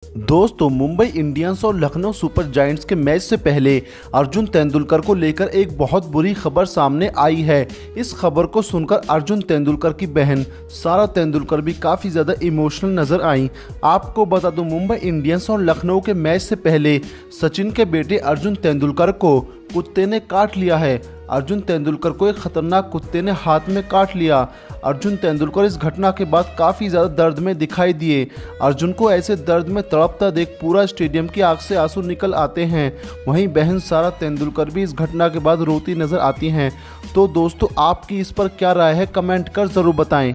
दोस्तों, मुंबई इंडियंस और Lucknow super giants के मैच से पहले अर्जुन तेंदुलकर को लेकर एक बहुत बुरी खबर सामने आई है। इस खबर को सुनकर अर्जुन तेंदुलकर की बहन सारा तेंदुलकर भी काफ़ी ज़्यादा इमोशनल नज़र आई। आपको बता दूं, मुंबई इंडियंस और लखनऊ के मैच से पहले सचिन के बेटे अर्जुन तेंदुलकर को कुत्ते ने काट लिया है। अर्जुन तेंदुलकर को एक खतरनाक कुत्ते ने हाथ में काट लिया। अर्जुन तेंदुलकर इस घटना के बाद काफ़ी ज़्यादा दर्द में दिखाई दिए। अर्जुन को ऐसे दर्द में तड़पता देख पूरा स्टेडियम की आंख से आंसू निकल आते हैं। वहीं बहन सारा तेंदुलकर भी इस घटना के बाद रोती नज़र आती हैं। तो दोस्तों, आपकी इस पर क्या राय है, कमेंट कर ज़रूर बताएं।